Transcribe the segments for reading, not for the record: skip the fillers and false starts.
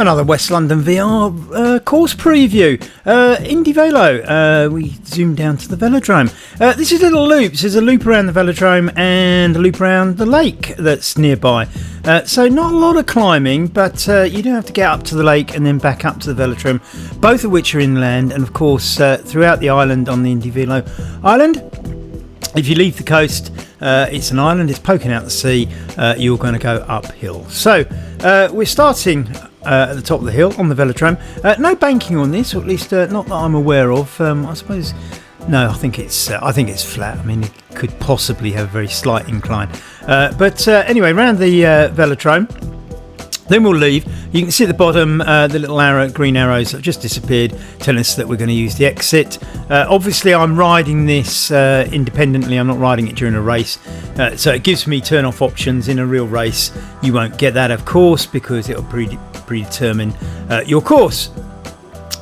Another West London VR course preview. Indy Velo. We zoom down to the velodrome. This is little loops. There's a loop around the velodrome and a loop around the lake that's nearby. So not a lot of climbing, but you do have to get up to the lake and then back up to the velodrome, both of which are inland, and of course throughout the island on the Indy Velo island. If you leave the coast, it's an island, it's poking out the sea, you're going to go uphill. So we're starting at the top of the hill on the velodrome. No banking on this, or at least not that I'm aware of. I suppose, no, I think it's flat. I mean, it could possibly have a very slight incline. But anyway, around the velodrome. Then we'll leave. You can see at the bottom the little green arrows have just disappeared, telling us that we're going to use the exit. Obviously, I'm riding this independently. I'm not riding it during a race. So it gives me turn-off options. In a real race, you won't get that, of course, because it'll predetermine your course.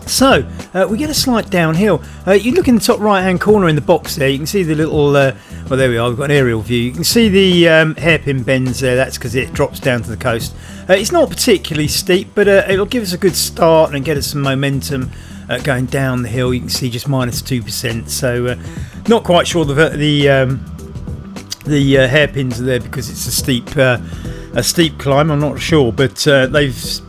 So we get a slight downhill. You look in the top right hand corner in the box there, you can see the little well, there we are, we've got an aerial view. You can see the hairpin bends there. That's because it drops down to the coast. It's not particularly steep, but it'll give us a good start and get us some momentum going down the hill. You can see just minus 2%, so not quite sure the hairpins are there because it's a steep climb. I'm not sure, but they've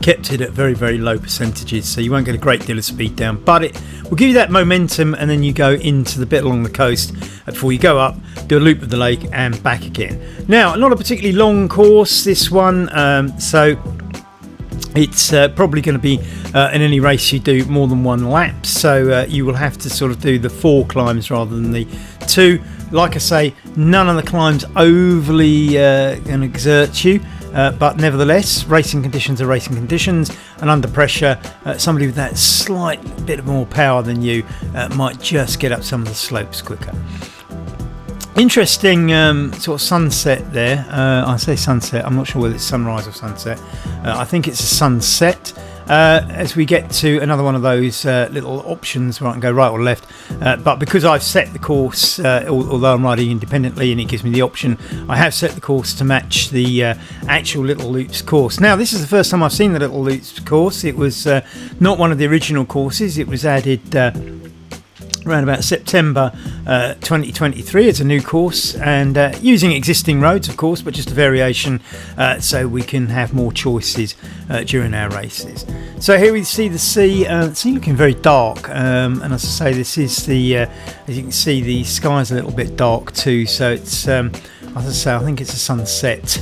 kept it at very, very low percentages, so you won't get a great deal of speed down, but it will give you that momentum, and then you go into the bit along the coast before you go up, do a loop of the lake and back again. Now, not a particularly long course, this one, so it's probably going to be in any race you do more than one lap, so you will have to sort of do the 4 climbs rather than the 2. Like I say, none of the climbs overly going to exert you. But nevertheless, racing conditions are racing conditions, and under pressure, somebody with that slight bit more power than you might just get up some of the slopes quicker. Interesting sort of sunset there. I say sunset, I'm not sure whether it's sunrise or sunset. I think it's a sunset. As we get to another one of those little options where I can go right or left, but because I've set the course, although I'm riding independently and it gives me the option, I have set the course to match the actual Little Loops course. Now, this is the first time I've seen the Little Loops course. It was not one of the original courses. It was added around about September 2023. It's a new course, and using existing roads, of course, but just a variation, so we can have more choices during our races. So here we see the sea looking very dark, and as I say, this is the as you can see, the sky's a little bit dark too, so it's as I say, I think it's a sunset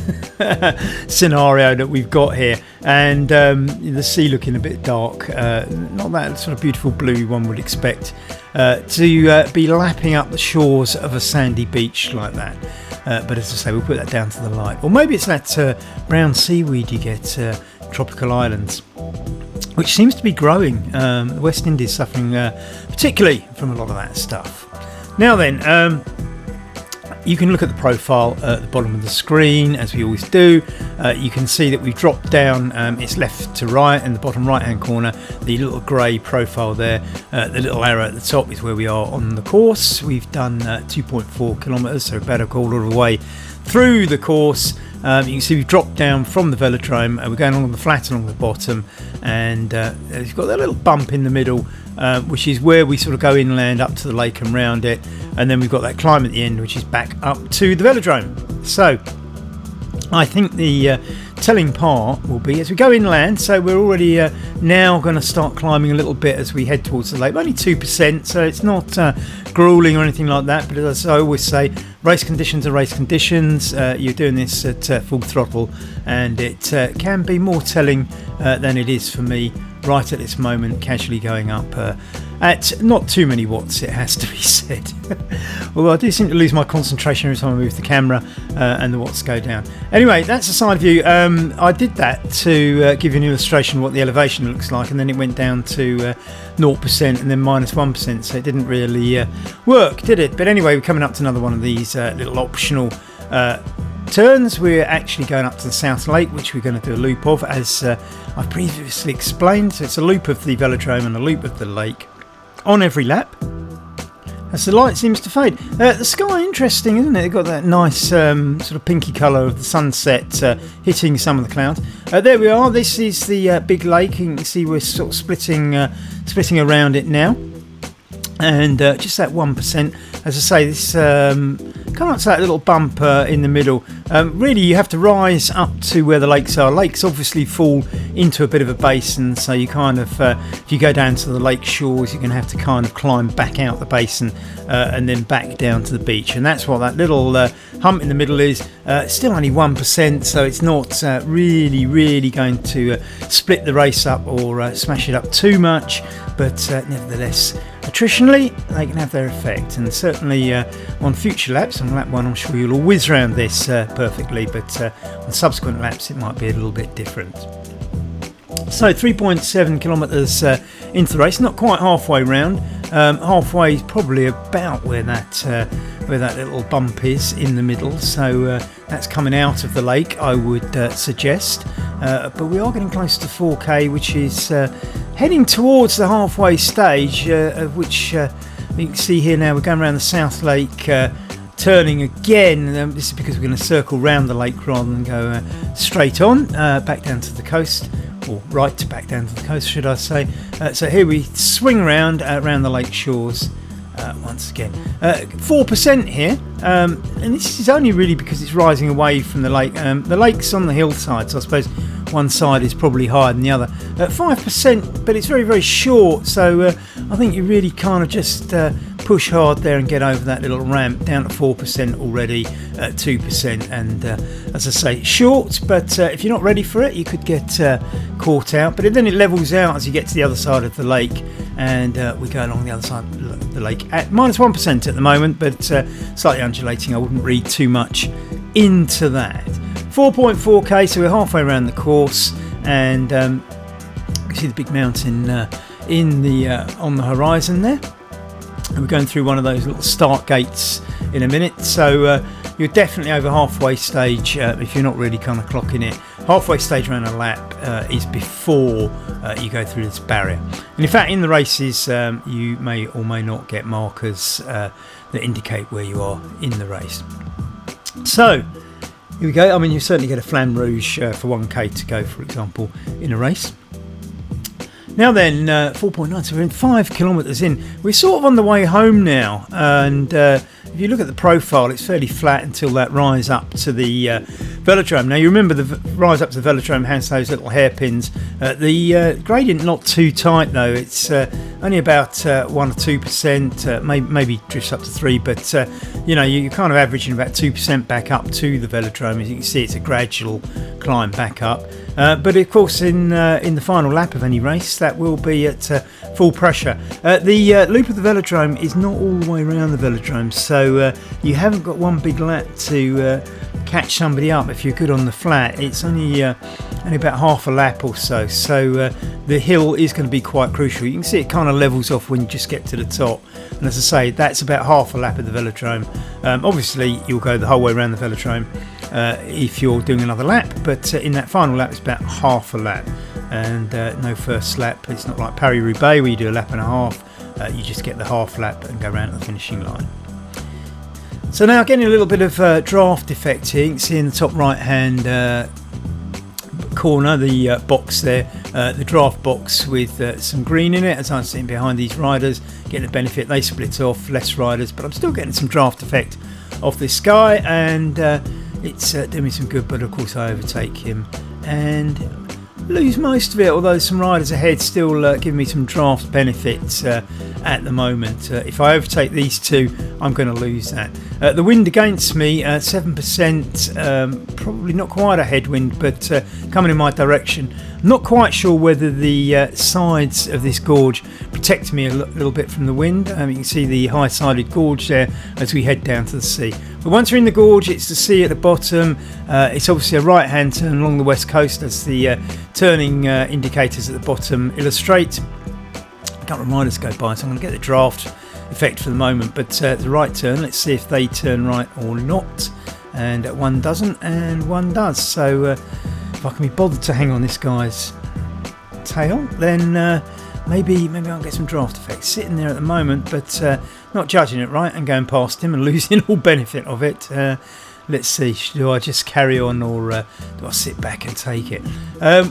scenario that we've got here, and the sea looking a bit dark, not that sort of beautiful blue one would expect to be lapping up the shores of a sandy beach like that. But as I say, we'll put that down to the light. Or maybe it's that brown seaweed you get tropical islands, which seems to be growing. The West Indies suffering particularly from a lot of that stuff. Now then, you can look at the profile at the bottom of the screen, as we always do. You can see that we've dropped down, it's left to right in the bottom right hand corner, the little grey profile there. The little arrow at the top is where we are on the course. We've done 2.4 kilometres, so about a quarter of the way through the course. You can see we've dropped down from the velodrome. We're going along the flat along the bottom, and you've got that little bump in the middle, which is where we sort of go inland up to the lake and round it, and then we've got that climb at the end, which is back up to the velodrome. So I think the telling part will be as we go inland, so we're already now going to start climbing a little bit as we head towards the lake, only 2%, so it's not grueling or anything like that, but as I always say, race conditions are race conditions. You're doing this at full throttle, and it can be more telling than it is for me right at this moment, casually going up at not too many watts, it has to be said. Although I do seem to lose my concentration every time I move the camera and the watts go down. Anyway, that's a side view. I did that to give you an illustration of what the elevation looks like, and then it went down to 0% and then minus 1%, so it didn't really work, did it? But anyway, we're coming up to another one of these little optional turns. We're actually going up to the South Lake, which we're going to do a loop of, as I've previously explained. So it's a loop of the velodrome and a loop of the lake on every lap. as the light seems to fade. The sky, interesting, isn't it? They've got that nice sort of pinky colour of the sunset hitting some of the clouds. There we are. This is the big lake. You can see we're sort of splitting around it now. And just that 1%. As I say, this kind of that little bump in the middle. Really, you have to rise up to where the lakes are. Lakes obviously fall into a bit of a basin, so you kind of, if you go down to the lake shores, you're going to have to kind of climb back out the basin and then back down to the beach. And that's what that little hump in the middle is. It's still only 1%, so it's not really going to split the race up or smash it up too much. But nevertheless, attritionally, they can have their effect. And certainly on future laps, on lap 1, I'm sure you'll all whiz around this perfectly, but on subsequent laps, it might be a little bit different. So 3.7 kilometres into the race, not quite halfway round. Halfway is probably about where that little bump is in the middle. So that's coming out of the lake, I would suggest. But we are getting close to 4K, which is heading towards the halfway stage, of which you can see here now. We're going around the South Lake, turning again. This is because we're going to circle round the lake rather than go straight on back down to the coast. Or right back down to the coast, should I say. So here we swing around the lake shores once again. 4% here, and this is only really because it's rising away from the lake. The lake's on the hillside, so I suppose one side is probably higher than the other. 5%, but it's very short, so I think you really kind of just push hard there and get over that little ramp, down to 4% already, 2%, and as I say, short, but if you're not ready for it, you could get caught out. But then it levels out as you get to the other side of the lake, and we go along the other side of the lake at -1% at the moment, but slightly undulating. I wouldn't read too much into that. 4.4k, so we're halfway around the course, and you can see the big mountain on the horizon there. And we're going through one of those little start gates in a minute, so you're definitely over halfway stage if you're not really kind of clocking it. Halfway stage around a lap is before you go through this barrier. And in fact, in the races, you may or may not get markers that indicate where you are in the race. So here we go. I mean, you certainly get a flamme rouge for 1k to go, for example, in a race. Now then, 4.9, so we're in 5 kilometres in. We're sort of on the way home now, and if you look at the profile, it's fairly flat until that rise up to the velodrome. Now, you remember the rise up to the velodrome has those little hairpins. The gradient not too tight, though. It's only about 1 or 2%, maybe drifts up to 3, but you're kind of averaging about 2% back up to the velodrome. As you can see, it's a gradual climb back up. But of course, in the final lap of any race, that will be at full pressure. The loop of the velodrome is not all the way around the velodrome, so you haven't got one big lap to catch somebody up if you're good on the flat. It's only about half a lap or so, so the hill is going to be quite crucial. You can see it kind of levels off when you just get to the top, and as I say, that's about half a lap of the velodrome. Obviously, you'll go the whole way around the velodrome if you're doing another lap, but in that final lap it's about half a lap, and no first lap. It's not like Paris-Roubaix where you do a lap and a half. You just get the half lap and go round to the finishing line. So now getting a little bit of draft effect here. You can see in the top right hand corner the box there, the draft box with some green in it. As I'm sitting behind these riders, getting the benefit, they split off, less riders, but I'm still getting some draft effect off this guy, and it's doing me some good. But of course I overtake him and lose most of it, although some riders ahead still give me some draft benefits at the moment. If I overtake these two, I'm going to lose that. The wind against me, 7%, probably not quite a headwind, but coming in my direction. Not quite sure whether the sides of this gorge protect me a little bit from the wind. You can see the high-sided gorge there as we head down to the sea. But once we're in the gorge, it's the sea at the bottom. It's obviously a right-hand turn along the west coast, as the turning indicators at the bottom illustrate. A couple of riders go by, so I'm going to get the draft effect for the moment. But the right turn, let's see if they turn right or not. And one doesn't, and one does. So if I can be bothered to hang on this guy's tail, then maybe I'll get some draft effects sitting there at the moment, but not judging it, right, and going past him and losing all benefit of it. Let's see, do I just carry on, or do I sit back and take it?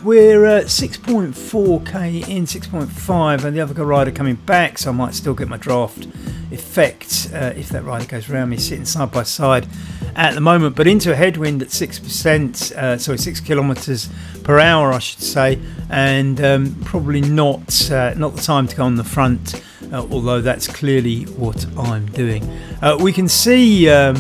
We're 6.4k in, 6.5, and the other rider coming back, so I might still get my draft effect if that rider goes around me, sitting side by side at the moment, but into a headwind at 6%, sorry, 6 kilometres per hour, I should say, and probably not the time to go on the front, although that's clearly what I'm doing. We can see the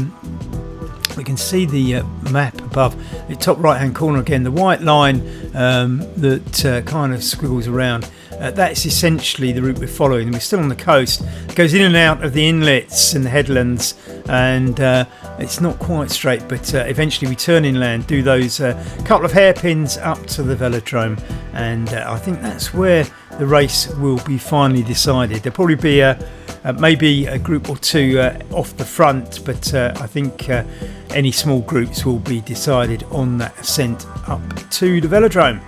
map above the top right hand corner again, the white line that kind of squiggles around. That's essentially the route we're following. We're still on the coast. It goes in and out of the inlets and the headlands, and it's not quite straight, but eventually we turn inland, do those couple of hairpins up to the velodrome, and I think that's where the race will be finally decided. There'll probably be maybe a group or two off the front, but I think any small groups will be decided on that ascent up to the velodrome.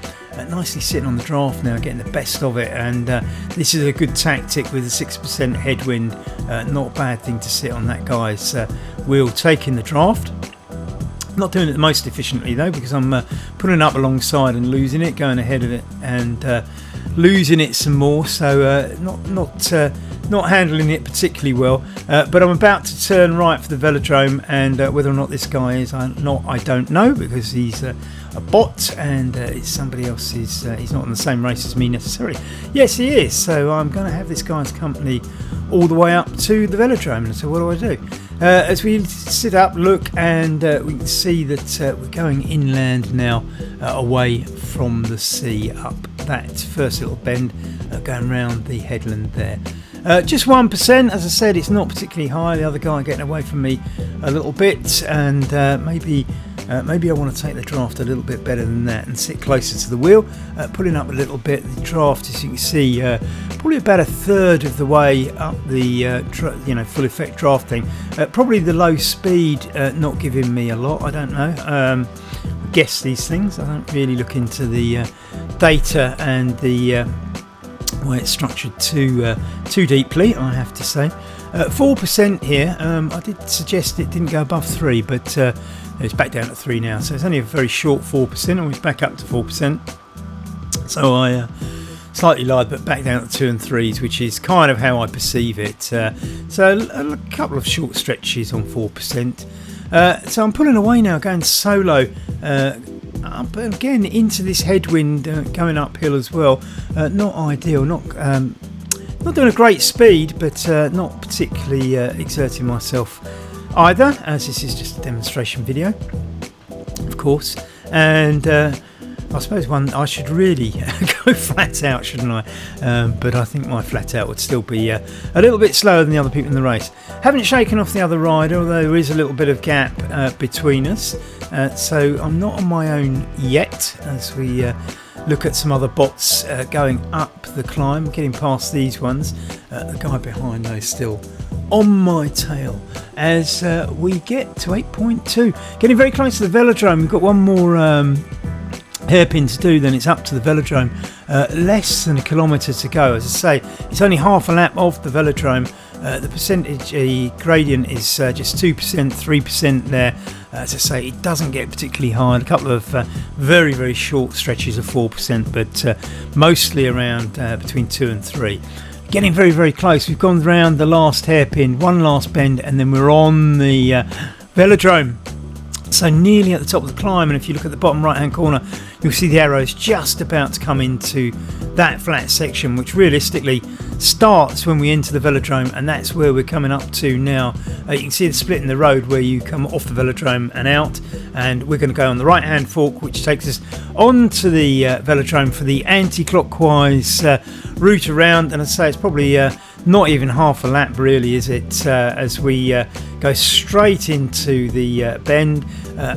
Nicely sitting on the draft now, getting the best of it, and this is a good tactic with a 6% headwind. Not a bad thing to sit on that guy's wheel, taking the draft. Not doing it the most efficiently though, because I'm putting it up alongside and losing it, going ahead of it and losing it some more, so not handling it particularly well, but I'm about to turn right for the velodrome, and whether or not this guy is I don't know, because he's a bot and it's somebody else's. He's not in the same race as me necessarily. Yes, he is, so I'm going to have this guy's company all the way up to the velodrome. And so what do I do? As we sit up, look, and we can see that we're going inland now, away from the sea, up that first little bend, going round the headland there. Just 1%, as I said, it's not particularly high. The other guy getting away from me a little bit, and maybe I want to take the draft a little bit better than that and sit closer to the wheel, pulling up a little bit. The draft, as you can see, probably about a third of the way up the full effect drafting. Probably the low speed not giving me a lot. I don't know. Guess these things. I don't really look into the data and the way it's structured too deeply, I have to say. 4% here. I did suggest it didn't go above 3, but it's back down at 3 now, so it's only a very short 4%, always back up to 4%. So I slightly lied, but back down to 2 and 3s, which is kind of how I perceive it. So a couple of short stretches on 4%. So I'm pulling away now, going solo, up again into this headwind, going uphill as well. Not ideal, not doing a great speed, but not particularly exerting myself either, as this is just a demonstration video, of course. And I suppose I should really go flat out, shouldn't I? But I think my flat out would still be a little bit slower than the other people in the race. Haven't shaken off the other rider, although there is a little bit of gap between us. So I'm not on my own yet, as we look at some other bots going up the climb, getting past these ones. The guy behind though still on my tail as we get to 8.2. Getting very close to the velodrome. We've got one more hairpin to do, then it's up to the velodrome. Less than a kilometre to go. As I say, it's only half a lap of the velodrome. The percentage gradient is just 2%, 3% there. As I say, it doesn't get particularly high. A couple of very, very short stretches of 4%, but mostly around between 2 and 3. Getting very, very close. We've gone round the last hairpin, one last bend, and then we're on the velodrome. So nearly at the top of the climb, and if you look at the bottom right hand corner, you'll see the arrows just about to come into that flat section, which realistically starts when we enter the velodrome, and that's where we're coming up to now. You can see the split in the road where you come off the velodrome and out, and we're going to go on the right hand fork, which takes us onto the velodrome for the anti-clockwise route around. And I say it's probably not even half a lap really, is it, as we go straight into the bend,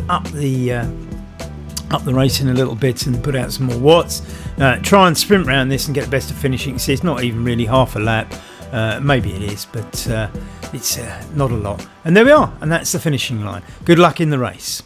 up the racing a little bit and put out some more watts. Try and sprint around this and get the best of finishing. You can see it's not even really half a lap. Maybe it is, but it's not a lot. And there we are, and that's the finishing line. Good luck in the race.